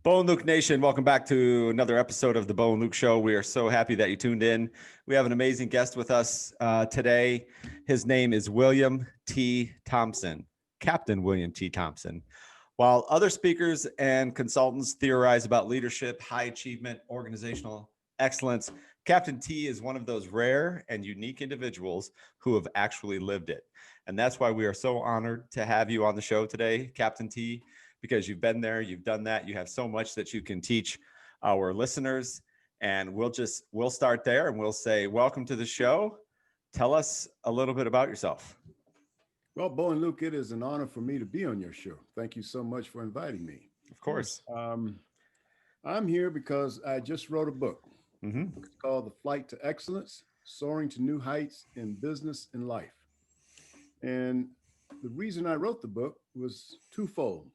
Bo and Luke Nation, welcome back to another episode of the Bo and Luke Show. We are so happy that you tuned in. We have an amazing guest with us today. His name is William T. Thompson, Captain William T. Thompson. While other speakers and consultants theorize about leadership, high achievement, organizational excellence, Captain T is one of those rare and unique individuals who have actually lived it. And that's why we are so honored to have you on the show today, Captain T, because you've been there, you've done that, you have so much that you can teach our listeners. And we'll start there and we'll say, welcome to the show. Tell us a little bit about yourself. Well, Bo and Luke, it is an honor for me to be on your show. Thank you so much for inviting me. Of course. I'm here because I just wrote a book. It's called The Flight to Excellence, Soaring to New Heights in Business and Life. And the reason I wrote the book was twofold.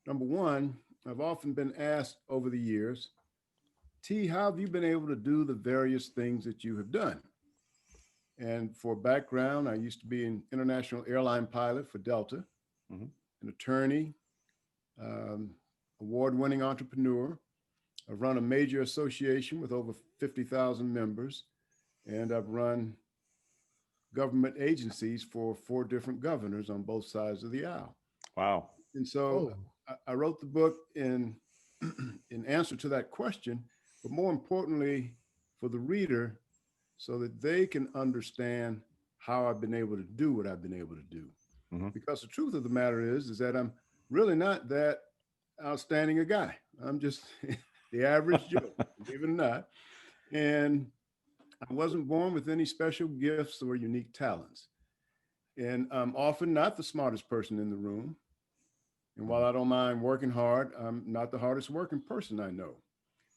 Number one, I've often been asked over the years, T, how have you been able to do the various things that you have done? And for background, I used to be an international airline pilot for Delta, an attorney, award-winning entrepreneur. I've run a major association with over 50,000 members, and I've run government agencies for 4 different governors on both sides of the aisle. Wow. And so I wrote the book in answer to that question, but more importantly for the reader, so that they can understand how I've been able to do what I've been able to do. Because the truth of the matter is that I'm really not that outstanding a guy. I'm just the average Joe, believe it or not. And I wasn't born with any special gifts or unique talents. And I'm often not the smartest person in the room. And while I don't mind working hard, I'm not the hardest working person I know.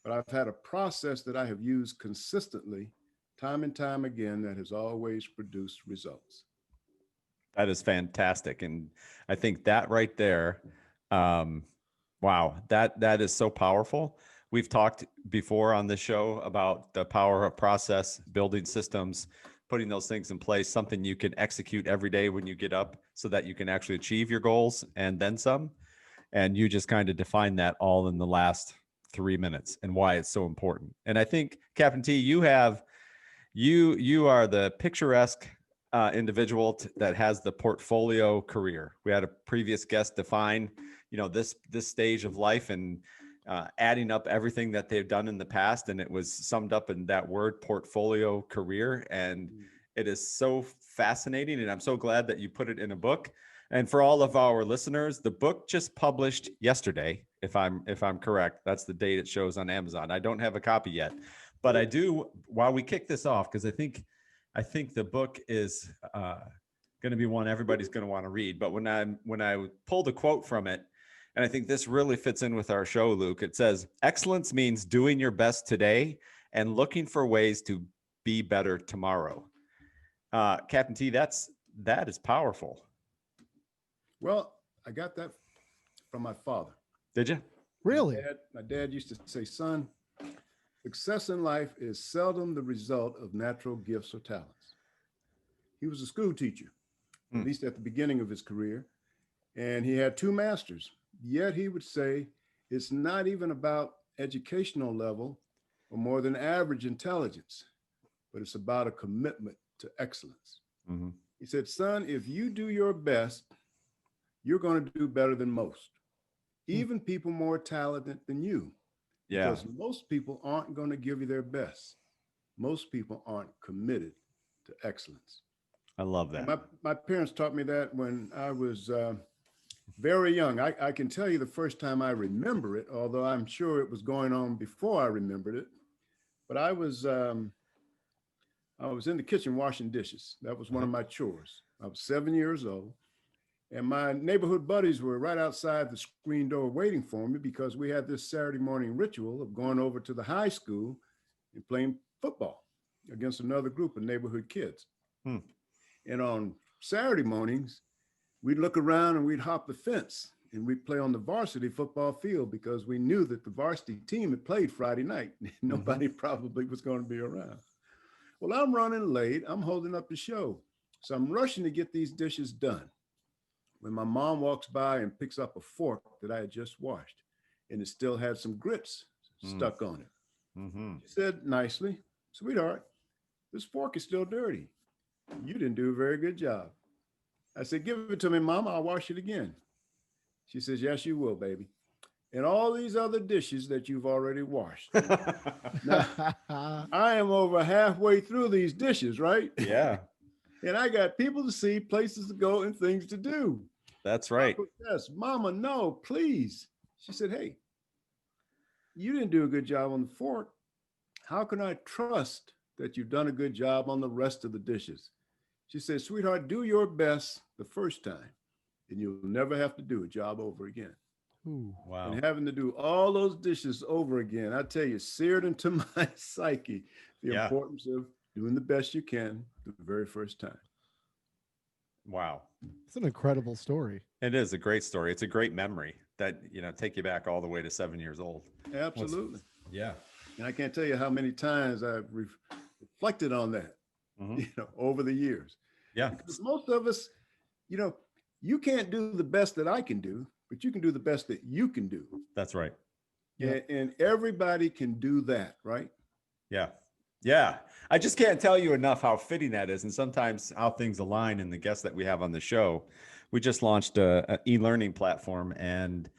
But I've had a process that I have used consistently, time and time again, that has always produced results. That is fantastic. And I think that right there, wow, that is so powerful. We've talked before on this show about the power of process, building systems, putting those things in place, something you can execute every day when you get up so that you can actually achieve your goals and then some. And you just kind of define that all in the last 3 minutes and why it's so important. And I think, Captain T, you are the picturesque individual that has the portfolio career. We had a previous guest define, this stage of life and adding up everything that they've done in the past. And it was summed up in that word, portfolio career. And it is so fascinating. And I'm so glad that you put it in a book. And for all of our listeners, the book just published yesterday, if I'm correct. That's the date it shows on Amazon. I don't have a copy yet, but I do, while we kick this off, because I think the book is going to be one everybody's going to want to read. But when I pulled a quote from it, and I think this really fits in with our show, Luke, it says, excellence means doing your best today and looking for ways to be better tomorrow. Captain T, that is powerful. Well, I got that from my father. Did you? Really? My dad used to say, son, success in life is seldom the result of natural gifts or talents. He was a school teacher, at least at the beginning of his career, and he had 2 masters. Yet he would say it's not even about educational level or more than average intelligence, but it's about a commitment to excellence. He said, son, if you do your best, you're going to do better than most, even people more talented than you. Yeah. Because most people aren't going to give you their best. Most people aren't committed to excellence. I love that. My parents taught me that when I was very young. I can tell you the first time I remember it, although I'm sure it was going on before I remembered it. But I was in the kitchen washing dishes. That was one of my chores. I was 7 years old. And my neighborhood buddies were right outside the screen door waiting for me because we had this Saturday morning ritual of going over to the high school and playing football against another group of neighborhood kids. And on Saturday mornings, we'd look around and we'd hop the fence and we'd play on the varsity football field because we knew that the varsity team had played Friday night. Nobody probably was going to be around. Well, I'm running late. I'm holding up the show. So I'm rushing to get these dishes done when my mom walks by and picks up a fork that I had just washed. and it still had some grits stuck on it. Mm-hmm. She said nicely, "Sweetheart, this fork is still dirty. You didn't do a very good job." I said, "Give it to me, Mama. I'll wash it again." She says, "Yes, you will, baby. And all these other dishes that you've already washed." Now, I am over halfway through these dishes, right? Yeah, And I got people to see, places to go, and things to do. that's right. Yes, Mama, no, please. She said, "Hey, you didn't do a good job on the fork. How can I trust that you've done a good job on the rest of the dishes?" She said, "Sweetheart, do your best the first time, and you'll never have to do a job over again." Ooh. Wow. And having to do all those dishes over again, I tell you, seared into my psyche the Yeah. importance of doing the best you can the very first time. Wow. It's an incredible story. It is a great story. It's a great memory that, take you back all the way to 7 years old. Absolutely. Yeah. And I can't tell you how many times I've reflected on that, Mhm. over the years. Yeah. Because most of us, you can't do the best that I can do, but you can do the best that you can do. That's right. Yeah. And everybody can do that, right? Yeah. Yeah. I just can't tell you enough how fitting that is. And sometimes how things align in the guests that we have on the show. We just launched a e-learning platform, and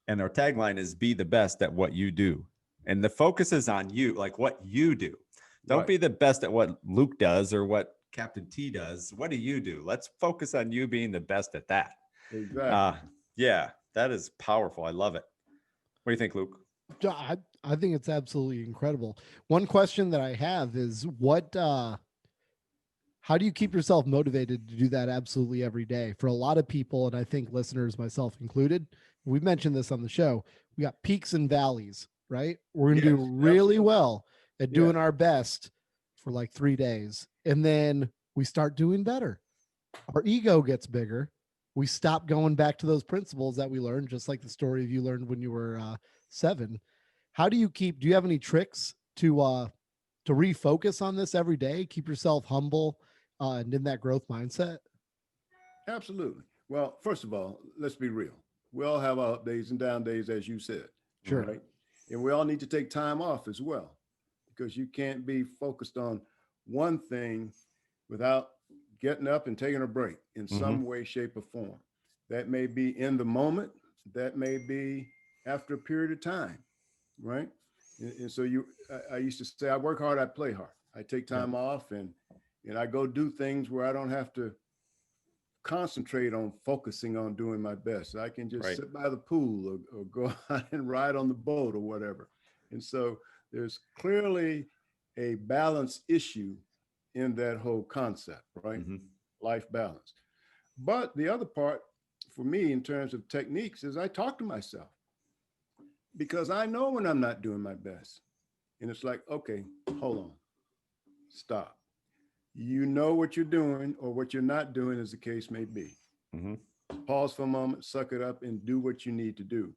our tagline is "Be the best at what you do." And the focus is on you, like what you do. Don't Right. be the best at what Luke does or what Captain T does. What do you do? Let's focus on you being the best at that. Exactly. Yeah, that is powerful. I love it. What do you think, Luke? I think it's absolutely incredible. One question that I have is how do you keep yourself motivated to do that absolutely every day? For a lot of people, and I think listeners, myself included, we've mentioned this on the show, we got peaks and valleys, right? We're going to do Yes, really absolutely. well at doing Yes. our best for like 3 days. And then we start doing better. Our ego gets bigger. We stop going back to those principles that we learned, just like the story you learned when you were 7. How do you have any tricks to refocus on this every day, keep yourself humble and in that growth mindset? Absolutely. Well, first of all, let's be real. We all have our up days and down days, as you said. Sure. Right? And we all need to take time off as well, because you can't be focused on one thing without getting up and taking a break in some way, shape, or form. That may be in the moment, that may be after a period of time, right? And so I used to say, I work hard, I play hard. I take time off, and I go do things where I don't have to concentrate on focusing on doing my best. I can just sit by the pool or go out and ride on the boat or whatever. And so there's clearly a balance issue in that whole concept, right? Life balance. But the other part for me in terms of techniques is I talk to myself, because I know when I'm not doing my best. And it's like, okay, hold on, stop. You know what you're doing or what you're not doing, as the case may be. Pause for a moment, suck it up, and do what you need to do.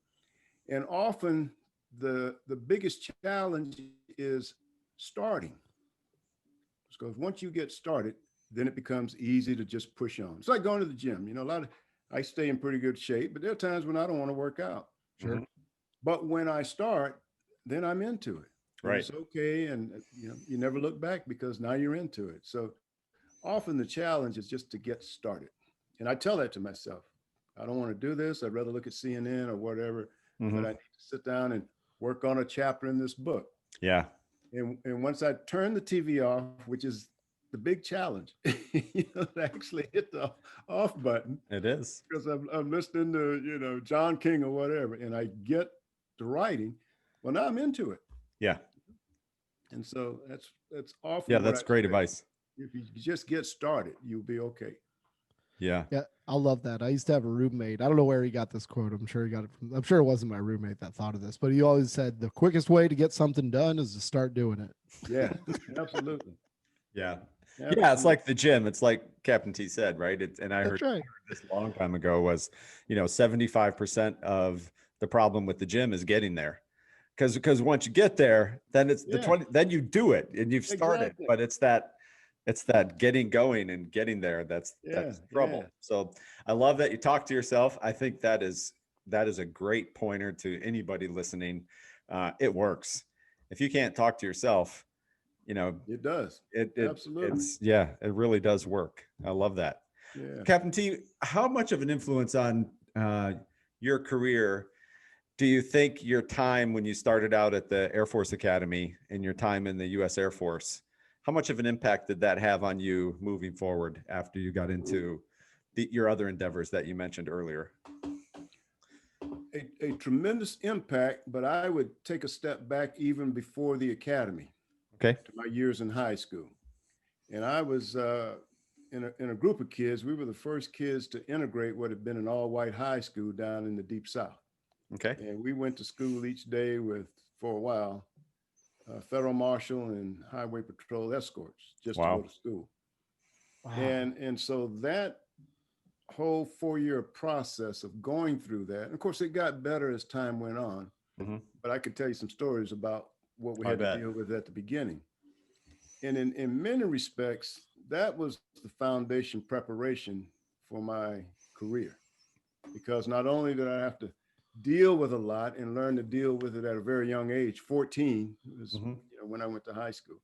And often the biggest challenge is starting. Because once you get started, then it becomes easy to just push on. It's like going to the gym. I stay in pretty good shape, but there are times when I don't want to work out. Sure. But when I start, then I'm into it. Right. It's okay. And you never look back, because now you're into it. So often the challenge is just to get started. And I tell that to myself. I don't want to do this. I'd rather look at CNN or whatever, but I need to sit down and work on a chapter in this book. Yeah. And once I turn the TV off, which is the big challenge, to actually hit the off button. It is. Because I'm listening to, John King or whatever, and I get to writing, well, now I'm into it. Yeah. And so that's often. Yeah, that's great advice. If you just get started, you'll be okay. Yeah. Yeah, I love that. I used to have a roommate. I don't know where he got this quote. I'm sure it wasn't my roommate that thought of this, but he always said the quickest way to get something done is to start doing it. Yeah, absolutely. Yeah. Absolutely. Yeah. It's like the gym. It's like Captain T said, right? And I That's right. this a long time ago was, 75% of the problem with the gym is getting there. Because once you get there, then it's the 20, then you do it and you've started, Exactly. but it's that getting going and getting there. That's trouble. Yeah. So I love that you talk to yourself. I think that is that is a great pointer to anybody listening. It works. If you can't talk to yourself, you know, It does. Absolutely. it's, yeah, it really does work. I love that. Yeah. Captain T, how much of an influence on your career do you think your time when you started out at the Air Force Academy and your time in the U.S. Air Force, how much of an impact did that have on you moving forward after you got into your other endeavors that you mentioned earlier? A tremendous impact, but I would take a step back even before the academy. Okay. To my years in high school. And I was in a group of kids. We were the first kids to integrate what had been an all-white high school down in the Deep South. Okay. And we went to school each day with, for a while, federal marshal and highway patrol escorts just to go to school. Wow. And so that whole 4-year process of going through that, and of course it got better as time went on, but I could tell you some stories about what we had to deal with at the beginning. And in many respects, that was the foundation preparation for my career, because not only did I have to deal with a lot and learn to deal with it at a very young age, 14 was when I went to high school,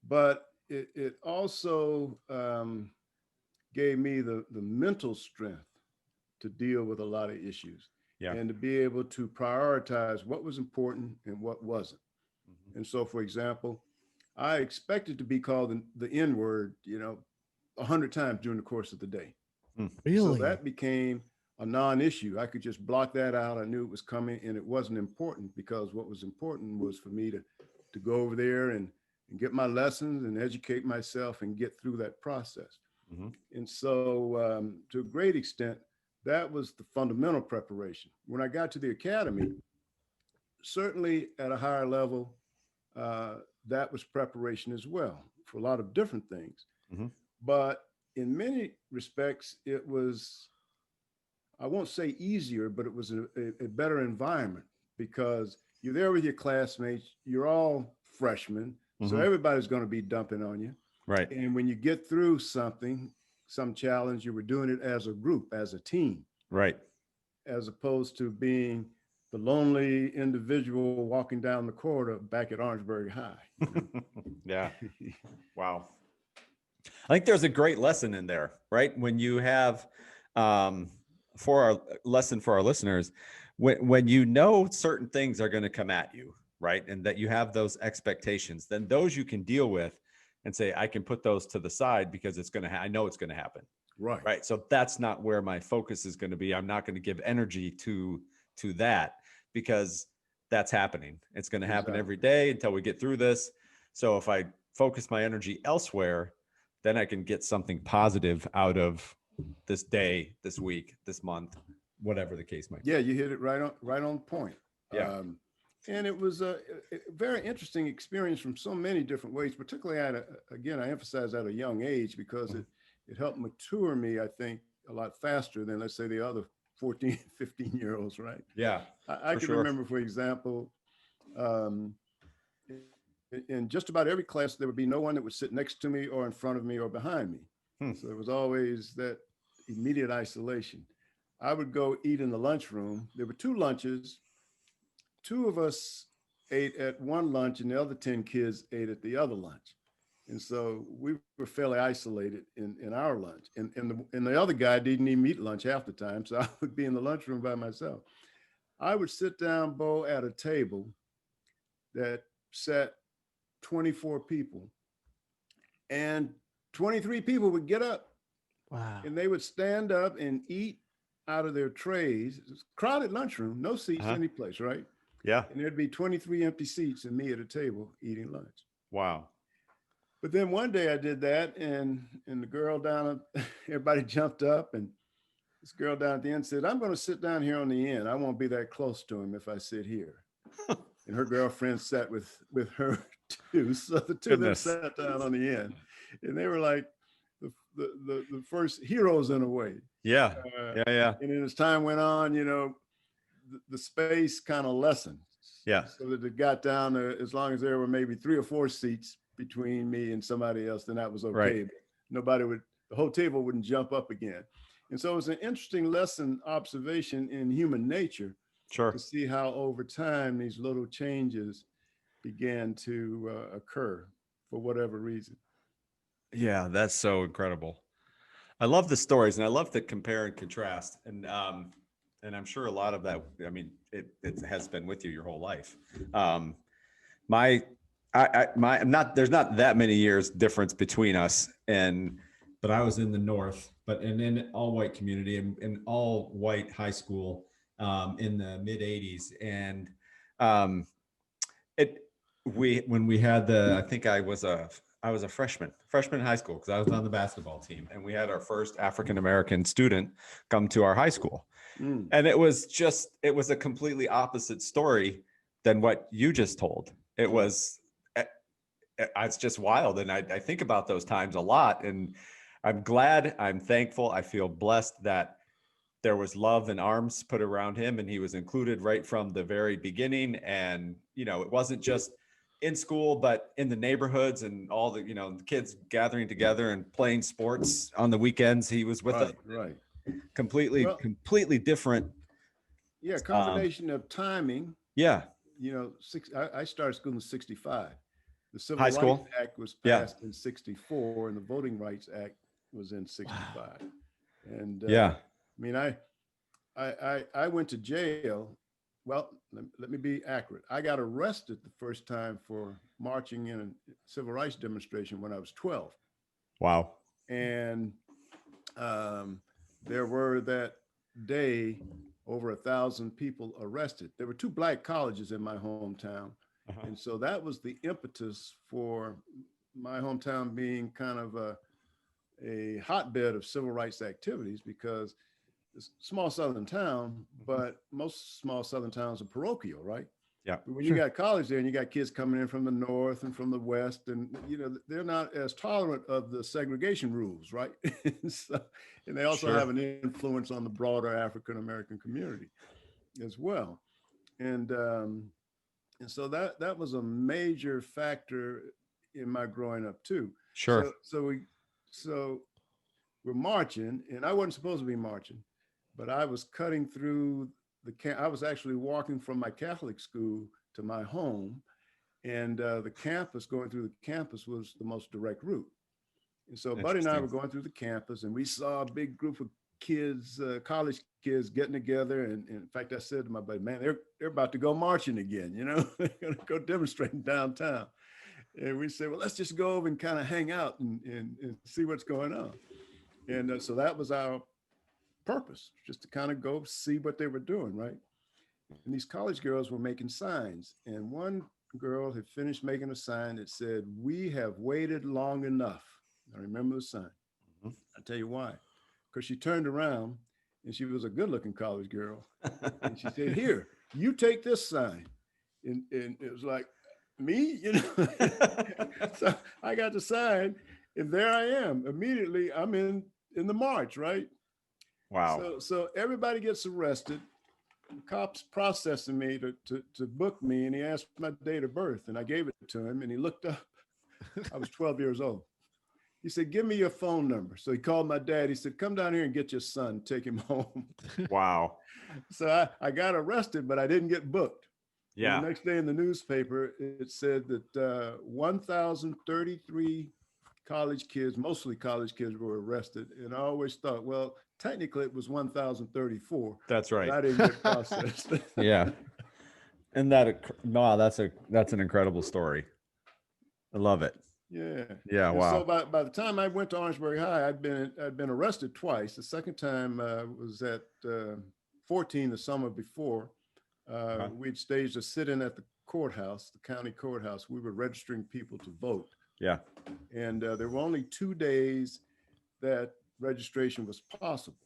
but it also gave me the mental strength to deal with a lot of issues. Yeah. And to be able to prioritize what was important and what wasn't. And so, for example, I expected to be called the N word, 100 times during the course of the day. Really? So that became a non-issue. I could just block that out. I knew it was coming, and it wasn't important, because what was important was for me to go over there and get my lessons and educate myself and get through that process. And so to a great extent, that was the fundamental preparation. When I got to the academy, certainly at a higher level, that was preparation as well for a lot of different things. But in many respects, it was, I won't say easier, but it was a better environment, because you're there with your classmates, you're all freshmen, so everybody's going to be dumping on you. Right. And when you get through some challenge, you were doing it as a group, as a team. Right. As opposed to being the lonely individual walking down the corridor back at Orangeburg High. Yeah. Wow. I think there's a great lesson in there, right? When you have, for our lesson for our listeners, when you know certain things are going to come at you, right? And that you have those expectations, then those you can deal with and say, I can put those to the side because it's going to, I know it's going to happen. Right. Right. So that's not where my focus is going to be. I'm not going to give energy to that, because that's happening. It's going to happen every day until we get through this. So if I focus my energy elsewhere, then I can get something positive out of this day, this week, this month, whatever the case might be. Yeah, you hit it right on point. Yeah. And it was a very interesting experience from so many different ways, particularly I emphasize at a young age, because it helped mature me, I think, a lot faster than, let's say, the other 14, 15-year-olds, right? Yeah. I can remember, for example, in just about every class, there would be no one that would sit next to me or in front of me or behind me. So there was always that immediate isolation. I would go eat in the lunchroom. There were 2 lunches. 2 of us ate at one lunch and the other 10 kids ate at the other lunch. And so we were fairly isolated in our lunch. And the other guy didn't even eat lunch half the time. So I would be in the lunchroom by myself. I would sit down, Bo, at a table that sat 24 people, and 23 people would get up. Wow. And they would stand up and eat out of their trays. It was a crowded lunchroom, no seats any place, right? Yeah. And there'd be 23 empty seats and me at a table eating lunch. Wow. But then one day I did that, and the girl down, everybody jumped up, and this girl down at the end said, I'm going to sit down here on the end. I won't be that close to him if I sit here. And her girlfriend sat with her too. So the 2 of them sat down on the end, and they were like the first heroes in a way. Yeah. Yeah. And then as time went on, the space kind of lessened. Yeah. So that it got down to, as long as there were maybe 3 or 4 seats between me and somebody else, then that was okay. Right. The whole table wouldn't jump up again. And so it was an interesting lesson observation in human nature Sure. to see how over time these little changes began to occur for whatever reason. Yeah, that's so incredible. I love the stories, and I love the compare and contrast. And I'm sure a lot of that, I mean, it has been with you your whole life. My I'm not, there's not that many years difference between us, but I was in the North, but in an all white community, in all white high school, in the mid 80s. And um, it, when we had I think I was a freshman in high school, because I was on the basketball team, and we had our first African-American student come to our high school. And it was a completely opposite story than what you just told. It was, it's just wild. And I think about those times a lot, and I'm glad, I'm thankful, I feel blessed that there was love and arms put around him, and he was included right from the very beginning. And, it wasn't just in school, but in the neighborhoods, and all the, the kids gathering together and playing sports on the weekends. He was with us. Right. Completely different. Yeah. Combination of timing. Yeah. I started school in 65. The Civil High school. Rights Act was passed in 64, and the Voting Rights Act was in 65. And I mean, I went to jail. Well, let me be accurate. I got arrested the first time for marching in a civil rights demonstration when I was 12. Wow. And there were that day over 1,000 people arrested. There were 2 black colleges in my hometown. And so that was the impetus for my hometown being kind of a hotbed of civil rights activities, because it's a small Southern town, but most small Southern towns are parochial, right? Yeah. But when you got college there, and you got kids coming in from the North and from the West, and they're not as tolerant of the segregation rules, right? And they also have an influence on the broader African American community as well. And so that was a major factor in my growing up too. Sure. So we're marching, and I wasn't supposed to be marching, but I was cutting through I was actually walking from my Catholic school to my home, and the campus, going through the campus, was the most direct route. And so Buddy and I were going through the campus, and we saw a big group of kids, college kids, getting together. And in fact, I said to my buddy, man, they're about to go marching again, they're going to go demonstrating downtown. And we said, well, let's just go over and kind of hang out and see what's going on. And so that was our purpose, just to kind of go see what they were doing, right? And these college girls were making signs. And one girl had finished making a sign that said, "We have waited long enough." I remember the sign. I'll tell you why. Because she turned around, and she was a good-looking college girl. And she said, "Here, you take this sign." And it was like, me? So I got the sign, and there I am. Immediately, I'm in the march, right? Wow. So everybody gets arrested. The cops processing me to book me, and he asked my date of birth, and I gave it to him, and he looked up. I was 12 years old. He said, "Give me your phone number." So he called my dad. He said, "Come down here and get your son, take him home." Wow. So I got arrested, but I didn't get booked. Yeah. And the next day in the newspaper, it said that 1,033 college kids, mostly college kids, were arrested. And I always thought, well, technically it was 1,034. That's right. I didn't get processed. Yeah. And wow, that's an incredible story. I love it. Yeah. Yeah. And wow. so by the time I went to Orangeburg High, I'd been arrested twice. The second time was at 14, the summer before. We'd staged a sit-in at the courthouse, the county courthouse. We were registering people to vote. Yeah. And there were only 2 days that registration was possible.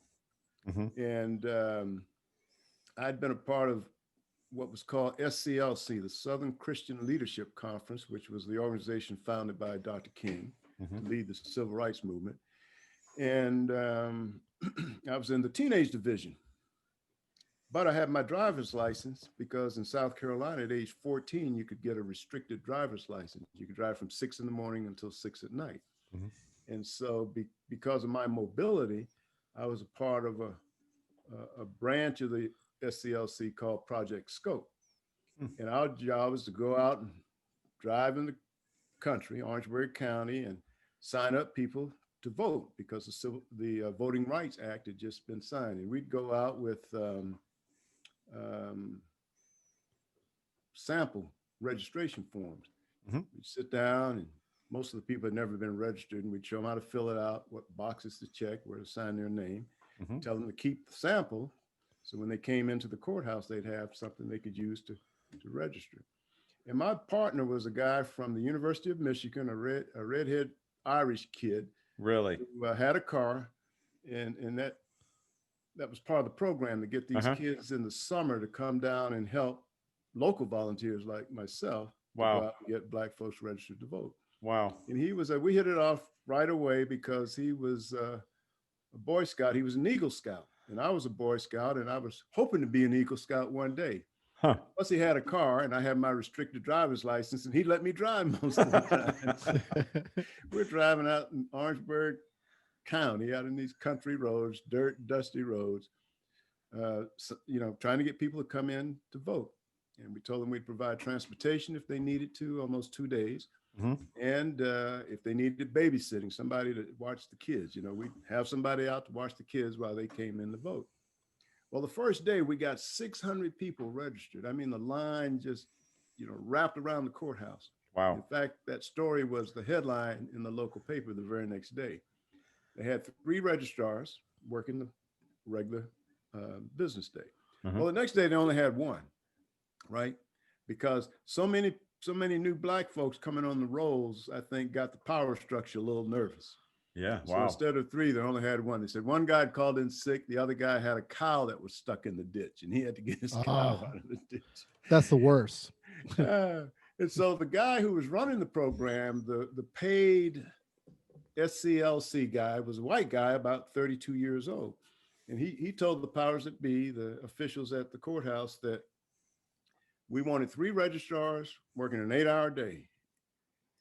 And I'd been a part of what was called SCLC, the Southern Christian Leadership Conference, which was the organization founded by Dr. King to lead the civil rights movement. And I was in the teenage division. But I had my driver's license because in South Carolina at age 14, you could get a restricted driver's license. You could drive from 6 in the morning until 6 at night. And so because of my mobility, I was a part of a branch of the SCLC called Project Scope. And our job was to go out and drive in the country, Orangeburg County, and sign up people to vote because the Voting Rights Act had just been signed. And we'd go out with sample registration forms. We'd sit down, and most of the people had never been registered, and we'd show them how to fill it out, what boxes to check, where to sign their name, tell them to keep the sample. So when they came into the courthouse, they'd have something they could use to register. And my partner was a guy from the University of Michigan, a redhead Irish kid. Really? Who had a car, and that was part of the program to get these kids in the summer to come down and help local volunteers like myself. Wow. To go out and get Black folks registered to vote. Wow. And he was we hit it off right away because he was a Boy Scout. He was an Eagle Scout, and I was a Boy Scout, and I was hoping to be an Eagle Scout one day. Plus he had a car, and I had my restricted driver's license, and he let me drive most of the time. We're driving out in Orangeburg County, out in these country roads, dirt, dusty roads, trying to get people to come in to vote. And we told them we'd provide transportation if they needed to, almost 2 days. And if they needed babysitting, somebody to watch the kids, we'd have somebody out to watch the kids while they came in to vote. Well, the first day we got 600 people registered. I mean, the line just, wrapped around the courthouse. Wow. In fact, that story was the headline in the local paper the very next day. They had 3 registrars working the regular business day. Well, the next day they only had 1, right? Because so many new Black folks coming on the rolls, I think, got the power structure a little nervous. Yeah. So Wow. instead of 3, they only had 1. They said one guy had called in sick. The other guy had a cow that was stuck in the ditch, and he had to get his cow out of the ditch. That's the worst. And so the guy who was running the program, the paid SCLC guy, was a white guy, about 32 years old. And he told the powers that be, the officials at the courthouse, that we wanted 3 registrars working an 8-hour day.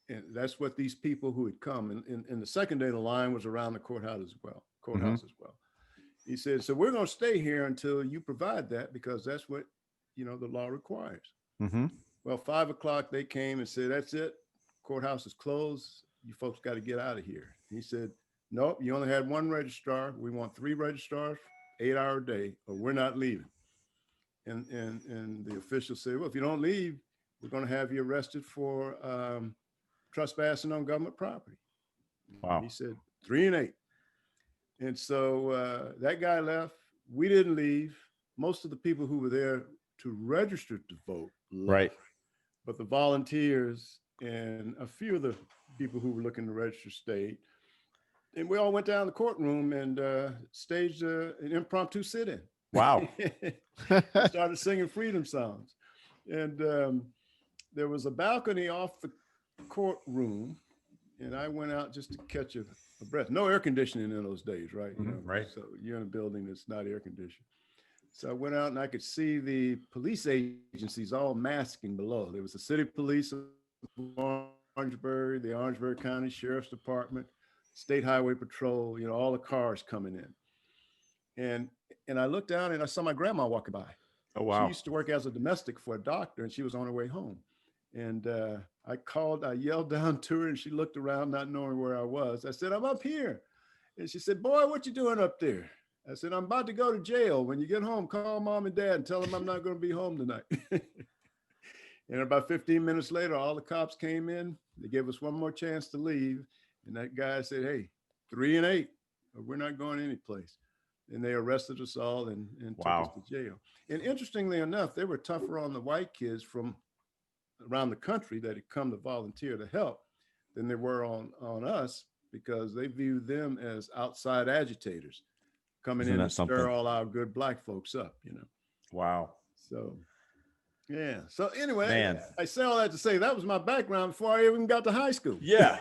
And that's what these people who had come. And the second day, the line was around the courthouse as well. He said, so we're going to stay here until you provide that, because that's what, the law requires. Well, 5 o'clock, they came and said, that's it. Courthouse is closed. You folks got to get out of here. He said, nope, you only had 1 registrar. We want 3 registrars, 8-hour day, or we're not leaving. And the official said, well, if you don't leave, we're going to have you arrested for trespassing on government property. Wow. He said 3 and 8. And so that guy left. We didn't leave. Most of the people who were there to register to vote left. Right. But the volunteers and a few of the people who were looking to register stayed. And we all went down to the courtroom and staged an impromptu sit-in. Wow. Started singing freedom songs. And there was a balcony off the courtroom, and I went out just to catch a breath. No air conditioning in those days, right? Right. So you're in a building that's not air conditioned. So I went out and I could see the police agencies all masking below. There was the city police of Orangeburg, the Orangeburg County Sheriff's Department, State Highway Patrol, all the cars coming in. And I looked down and I saw my grandma walking by. Oh, wow. She used to work as a domestic for a doctor, and she was on her way home. And I yelled down to her, and she looked around, not knowing where I was. I said, I'm up here. And she said, boy, what you doing up there? I said, I'm about to go to jail. When you get home, call mom and dad and tell them I'm not going to be home tonight. And about 15 minutes later, all the cops came in. They gave us one more chance to leave. And that guy said, hey, 3 and 8, or we're not going anyplace. And they arrested us all and took us to jail. And interestingly enough, they were tougher on the white kids from around the country that had come to volunteer to help than they were on us, because they viewed them as outside agitators coming in to stir all our good Black folks up, Wow. So, yeah. So anyway, Man. I say all that to say that was my background before I even got to high school. Yeah.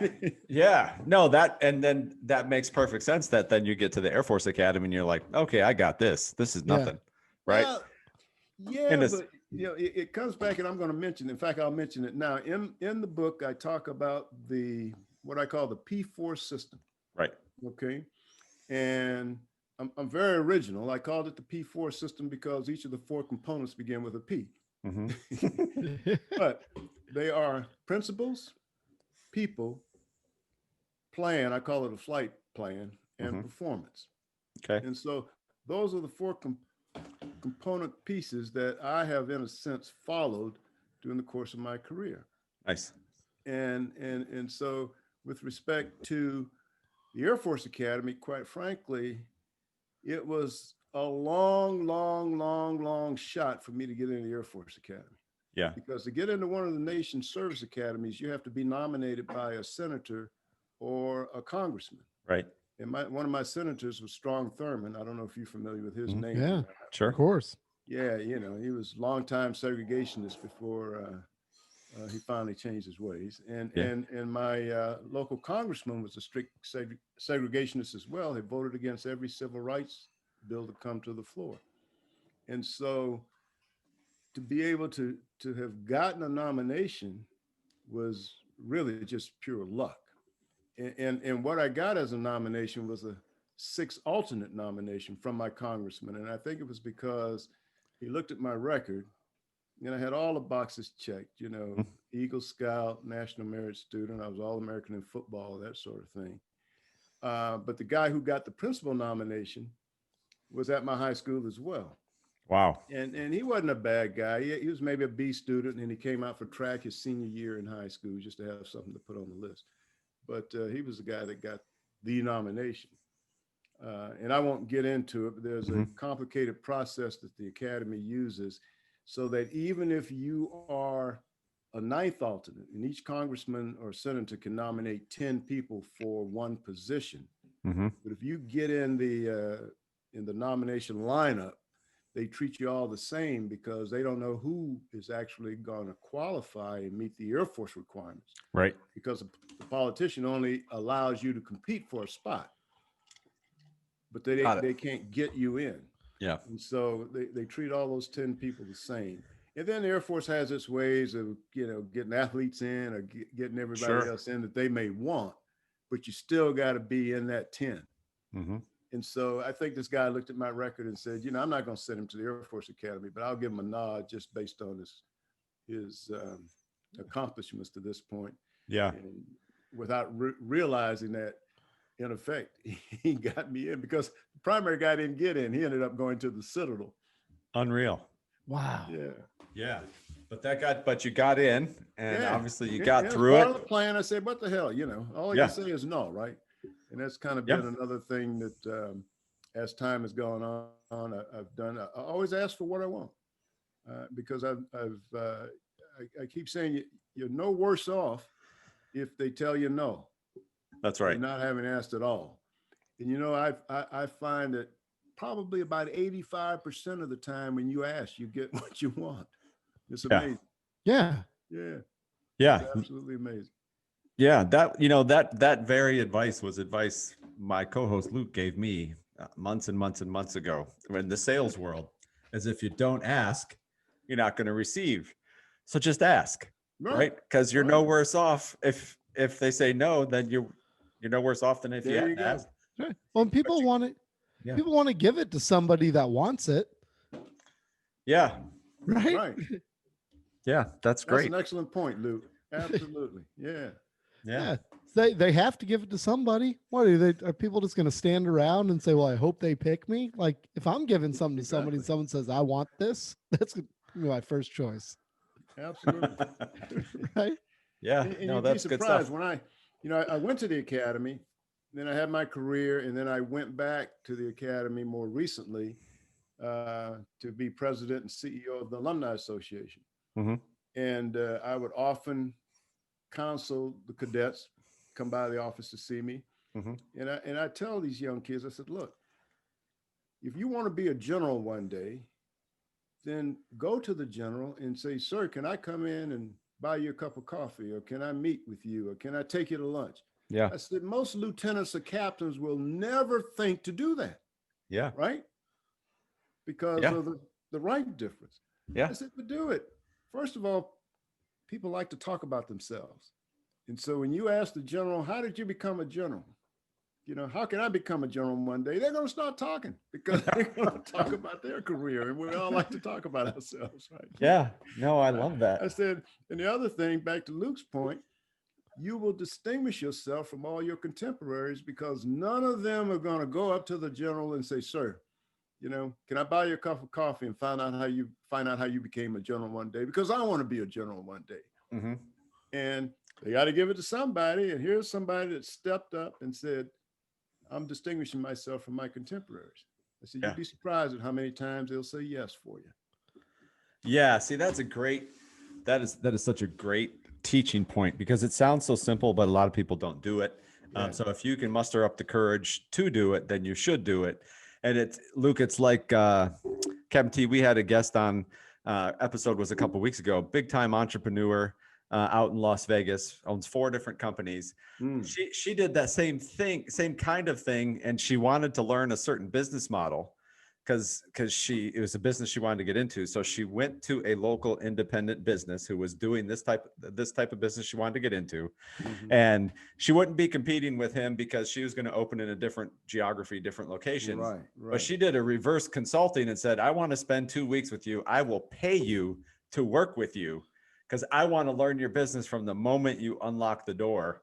Yeah. No, and then that makes perfect sense, that then you get to the Air Force Academy and you're like, okay, I got this. This is nothing. Right. Well, yeah. But it comes back, and I'm going to mention, in fact, I'll mention it now. In the book, I talk about what I call the P4 system. Right. Okay. And I'm very original. I called it the P4 system because each of the 4 components begin with a P. But they are principles, people, plan. I call it a flight plan, and performance. Okay. And so those are the 4 component pieces that I have, in a sense, followed during the course of my career. Nice. And so with respect to the Air Force Academy, quite frankly, it was a long shot for me to get into the Air Force Academy. Yeah. Because to get into one of the nation's service academies, you have to be nominated by a senator or a congressman. Right. And one of my senators was Strom Thurmond. I don't know if you're familiar with his name. Yeah, sure. Of course. Yeah, you know, he was longtime segregationist before he finally changed his ways. And my local congressman was a strict segregationist as well. He voted against every civil rights bill to come to the floor. And so to be able to have gotten a nomination was really just pure luck. And what I got as a nomination was a 6th alternate nomination from my congressman. And I think it was because he looked at my record and I had all the boxes checked, you know, Eagle Scout, National Merit Student. I was All-American in football, that sort of thing. But the guy who got the principal nomination was at my high school as well. Wow. And he wasn't a bad guy. He was maybe a B student, and he came out for track his senior year in high school just to have something to put on the list. But he was the guy that got the nomination. And I won't get into it, but there's a complicated process that the Academy uses so that even if you are a 9th alternate, and each congressman or senator can nominate 10 people for one position, but if you get in the nomination lineup, they treat you all the same because they don't know who is actually going to qualify and meet the Air Force requirements. Right. Because the politician only allows you to compete for a spot, but they can't get you in. Yeah. And so they treat all those 10 people the same. And then the Air Force has its ways of, you know, getting athletes in or getting everybody else in that they may want, but you still got to be in that 10. And so I think this guy looked at my record and said, you know, I'm not going to send him to the Air Force Academy, but I'll give him a nod just based on his accomplishments to this point. Yeah. And without realizing that, in effect, he got me in because the primary guy didn't get in. He ended up going to the Citadel. Unreal. Wow. Yeah. Yeah. But you got in, and obviously you got and through part it. of the plan, I said, what the hell, you know, all I can say is no, right? And that's kind of been another thing that as time has gone on, I've done. I always ask for what I want because I keep saying you're no worse off if they tell you no. That's right. You're not having asked at all. And, you know, I find that probably about 85% of the time when you ask, you get what you want. It's amazing. Yeah. Yeah. Yeah. It's absolutely amazing. Yeah. That very advice was advice my co-host Luke gave me months and months and months ago in the sales world, as if you don't ask, you're not going to receive. So just ask, right? Because you're no worse off. If they say no, then you're no worse off than if you hadn't asked. Right. Well, people want it. Yeah. People want to give it to somebody that wants it. Yeah. Right. Yeah, that's great. That's an excellent point, Luke. Absolutely. Yeah. Yeah. They have to give it to somebody. What are people just going to stand around and say, well, I hope they pick me? Like if I'm giving something to somebody and someone says, I want this, that's gonna be my first choice. Absolutely. Right. Yeah. And no, you'd that's be good surprised stuff. when I went to the academy, then I had my career, and then I went back to the academy more recently to be president and CEO of the Alumni Association. And I would often counsel the cadets come by the office to see me. And I tell these young kids, I said, look, if you want to be a general one day, then go to the general and say, sir, can I come in and buy you a cup of coffee? Or can I meet with you? Or can I take you to lunch? Yeah. I said, most lieutenants or captains will never think to do that. Yeah. Right? Because of the rank difference. Yeah. I said, but do it. First of all, people like to talk about themselves. And so when you ask the general, how did you become a general? how can I become a general one day? They're going to start talking because they're going to talk about their career. And we all like to talk about ourselves, right? Yeah. No, I love that. I said, and the other thing, back to Luke's point, you will distinguish yourself from all your contemporaries because none of them are going to go up to the general and say, sir, can I buy you a cup of coffee and find out how you became a general one day? Because I want to be a general one day. Mm-hmm. And they got to give it to somebody. And here's somebody that stepped up and said, I'm distinguishing myself from my contemporaries. I said, you'd be surprised at how many times they'll say yes for you. Yeah. See, that is such a great teaching point because it sounds so simple, but a lot of people don't do it. Yeah. So if you can muster up the courage to do it, then you should do it. And Luke, it's like CAPT, we had a guest on episode was a couple of weeks ago, big time entrepreneur out in Las Vegas, owns 4 different companies. She did that same kind of thing. And she wanted to learn a certain business model because it was a business she wanted to get into. So she went to a local independent business who was doing this type of business she wanted to get into. Mm-hmm. And she wouldn't be competing with him because she was going to open in a different geography, different locations. Right. But she did a reverse consulting and said, I want to spend 2 weeks with you. I will pay you to work with you because I want to learn your business from the moment you unlock the door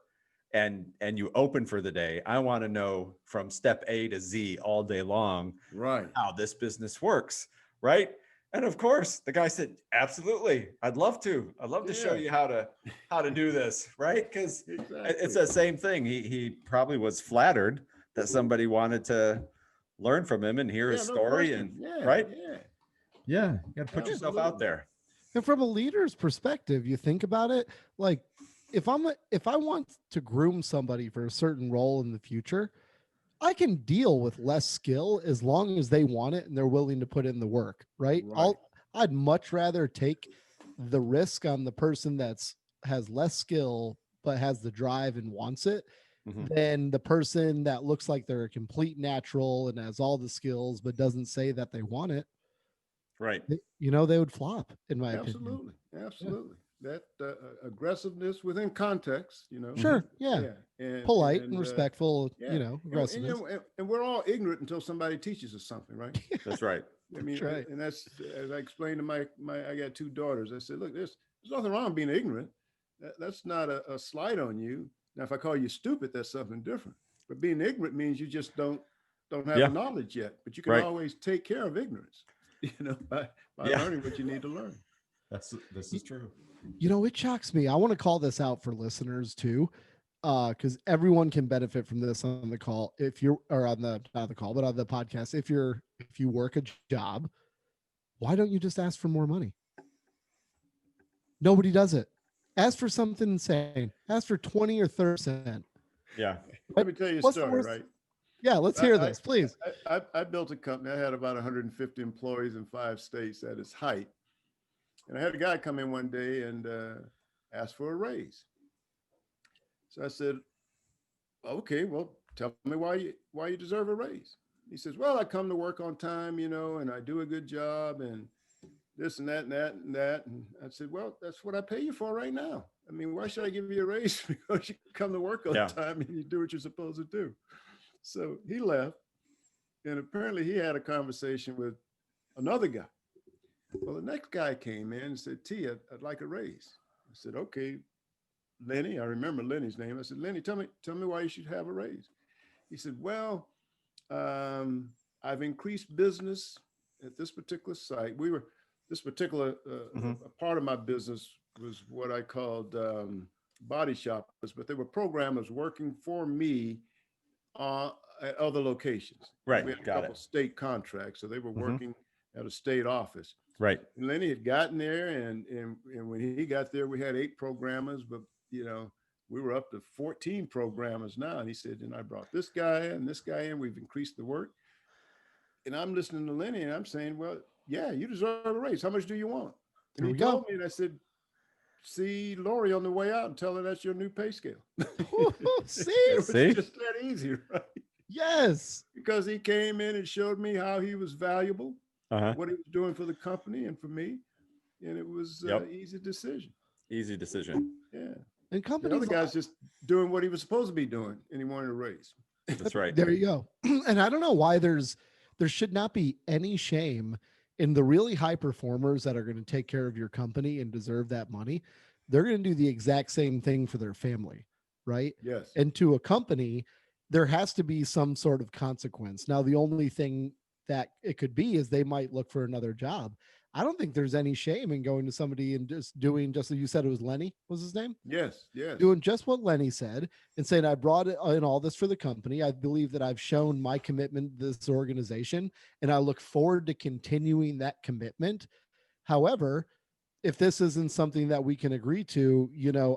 and you open for the day. I want to know from step A to Z all day long, right, how this business works. Right. And of course the guy said, absolutely. I'd love to show you how to do this. Right. Because it's the same thing. He probably was flattered that somebody wanted to learn from him and hear his story. Right. Yeah. You got to put yourself out there. And from a leader's perspective, you think about it, like if I want to groom somebody for a certain role in the future, I can deal with less skill as long as they want it and they're willing to put in the work, right? I'd much rather take the risk on the person has less skill but has the drive and wants it than the person that looks like they're a complete natural and has all the skills but doesn't say that they want it. Right. They would flop, in my opinion. Absolutely. That aggressiveness within context, Sure. Yeah. And polite and respectful, aggressiveness. And we're all ignorant until somebody teaches us something, right? That's right. I mean, right. And that's, as I explained to I got 2 daughters. I said, look, there's nothing wrong with being ignorant. That's not a slight on you. Now, if I call you stupid, that's something different. But being ignorant means you just don't have the knowledge yet. But you can always take care of ignorance, by learning what you need to learn. This is true. It shocks me. I want to call this out for listeners too, because everyone can benefit from this on the call. If you're, or on the, not the call, but on the podcast, if you work a job, why don't you just ask for more money? Nobody does it. Ask for something insane. Ask for 20 or 30%. Yeah. Let me tell you a story, right? Yeah, let's hear this, please. I built a company. I had about 150 employees in 5 states at its height. And I had a guy come in one day and ask for a raise. So I said, okay, well, tell me why you deserve a raise. He says, well, I come to work on time, and I do a good job and this and that and that and that. And I said, well, that's what I pay you for right now. I mean, why should I give you a raise? Because you come to work on time and you do what you're supposed to do. So he left. And apparently he had a conversation with another guy. Well, the next guy came in and said, T, I'd like a raise. I said, okay, Lenny, I remember Lenny's name. I said, Lenny, tell me why you should have a raise. He said, well, I've increased business at this particular site. This particular part of my business was what I called body shoppers, but they were programmers working for me at other locations. Right. We had a couple state contracts, so they were working at a state office. Right. And Lenny had gotten there, and when he got there, we had 8 programmers, but we were up to 14 programmers now. And he said, and I brought this guy and this guy in. We've increased the work. And I'm listening to Lenny, and I'm saying, well, yeah, you deserve a raise. How much do you want? And he told me, and I said, see Lori on the way out and tell her that's your new pay scale. See? It was just that easy, right? Yes. Because he came in and showed me how he was valuable, what he was doing for the company and for me. And it was an easy decision. Easy decision. Yeah. And companies, the other guy's just doing what he was supposed to be doing, and he wanted a raise. That's right. There you go. And I don't know why there should not be any shame in the really high performers that are going to take care of your company and deserve that money. They're going to do the exact same thing for their family, right? Yes. And to a company, there has to be some sort of consequence. Now, the only thing that it could be is they might look for another job. I don't think there's any shame in going to somebody and just doing, just as you said, it was Lenny, was his name? Yes. Yes. Doing just what Lenny said and saying, I brought in all this for the company. I believe that I've shown my commitment to this organization, and I look forward to continuing that commitment. However, if this isn't something that we can agree to,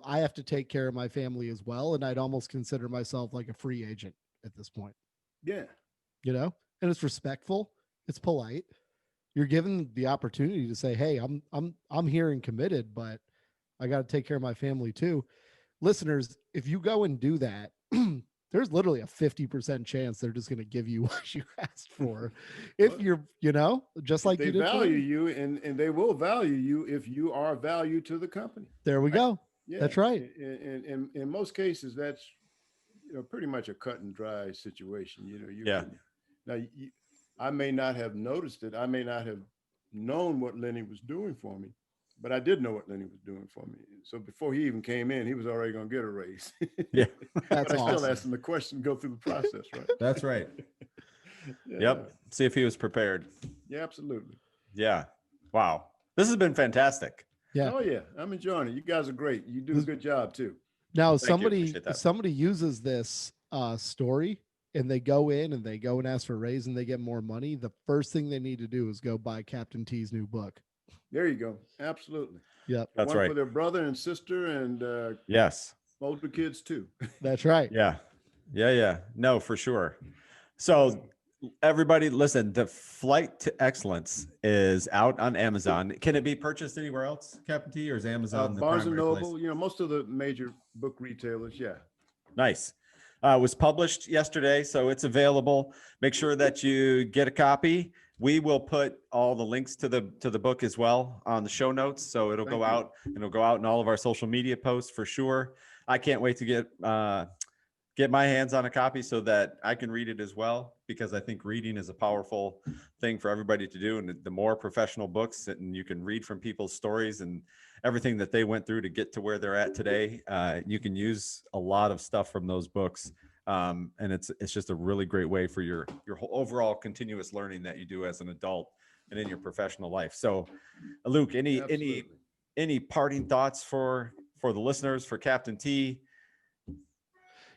I have to take care of my family as well. And I'd almost consider myself like a free agent at this point, Yeah. and it's respectful. It's polite. You're given the opportunity to say, hey, I'm here and committed, but I got to take care of my family too. Listeners, if you go and do that, there's literally a 50% chance they're just going to give you what you asked for. If Well, you're, just like they you did. value you, and they will value you if you are value to the company. There we go. Yeah. That's right. And in most cases, that's pretty much a cut and dry situation. Yeah. Now, I may not have noticed it. I may not have known what Lenny was doing for me, but I did know what Lenny was doing for me. So before he even came in, he was already going to get a raise. Yeah. That's But I still awesome. asked him the question, go through the process, right? That's right. Yeah. Yep. See if he was prepared. Yeah, absolutely. Yeah. Wow. This has been fantastic. Yeah. Oh yeah, I'm enjoying it. You guys are great. You do a good job too. Now, Thank you. somebody Appreciate that. somebody uses this story and they go in and ask for a raise and they get more money. The first thing they need to do is go buy Captain T's new book. There you go. Absolutely. Yep. That's One right. for their brother and sister and Yes. older kids too. That's right. Yeah. Yeah. Yeah. No, for sure. So everybody listen, The Flight to Excellence is out on Amazon. Can it be purchased anywhere else, Captain T, or is Amazon the Barnes and primary Noble, place? most of the major book retailers. Yeah. Nice. It was published yesterday, so it's available. Make sure that you get a copy. We will put all the links to the book as well on the show notes, so it'll Thank go you. out and it'll go out in all of our social media posts for sure. I can't wait to get my hands on a copy so that I can read it as well, because I think reading is a powerful thing for everybody to do. And the more professional books and you can read from people's stories and everything that they went through to get to where they're at today, you can use a lot of stuff from those books. And it's just a really great way for your whole overall continuous learning that you do as an adult and in your professional life. So Luke, Absolutely. any parting thoughts for the listeners, for Captain T?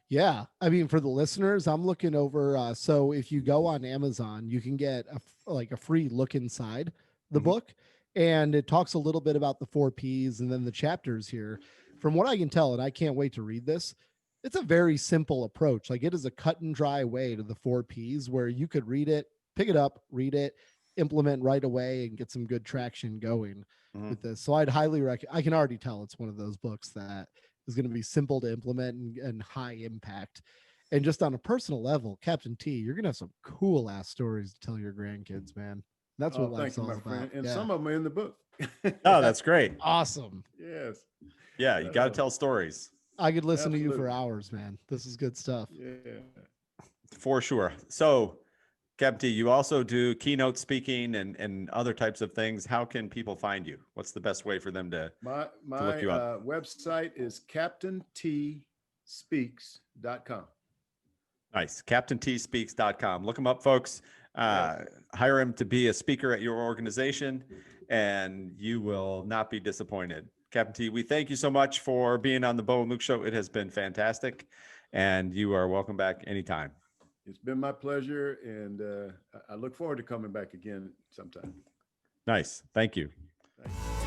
Yeah. I mean, for the listeners, I'm looking over. So if you go on Amazon, you can get a free look inside the Mhm. book. And it talks a little bit about the 4 Ps and then the chapters here. From what I can tell, and I can't wait to read this, it's a very simple approach. Like, it is a cut and dry way to the 4 Ps where you could read it, pick it up, read it, implement right away, and get some good traction going Mhm. with this. So I'd highly recommend. I can already tell it's one of those books that is going to be simple to implement and high impact. And just on a personal level, Captain T, you're going to have some cool ass stories to tell your grandkids, man. That's what Thank life's you, all my about. friend. And Yeah. some of them are in the book. Oh, that's great. Awesome. Yes. Yeah, you got to tell stories. I could listen to you for Absolutely. hours, man. This is good stuff. Yeah. For sure. So, Captain T, you also do keynote speaking and other types of things. How can people find you? What's the best way for them to My look you up? website is captaintspeaks.com. Nice. CaptainTspeaks.com. Look him up, folks. Hire him to be a speaker at your organization, and you will not be disappointed. Captain T, we thank you so much for being on the Bo and Luke Show. It has been fantastic, and you are welcome back anytime. It's been my pleasure, and I look forward to coming back again sometime. Nice. Thank you. Thank you.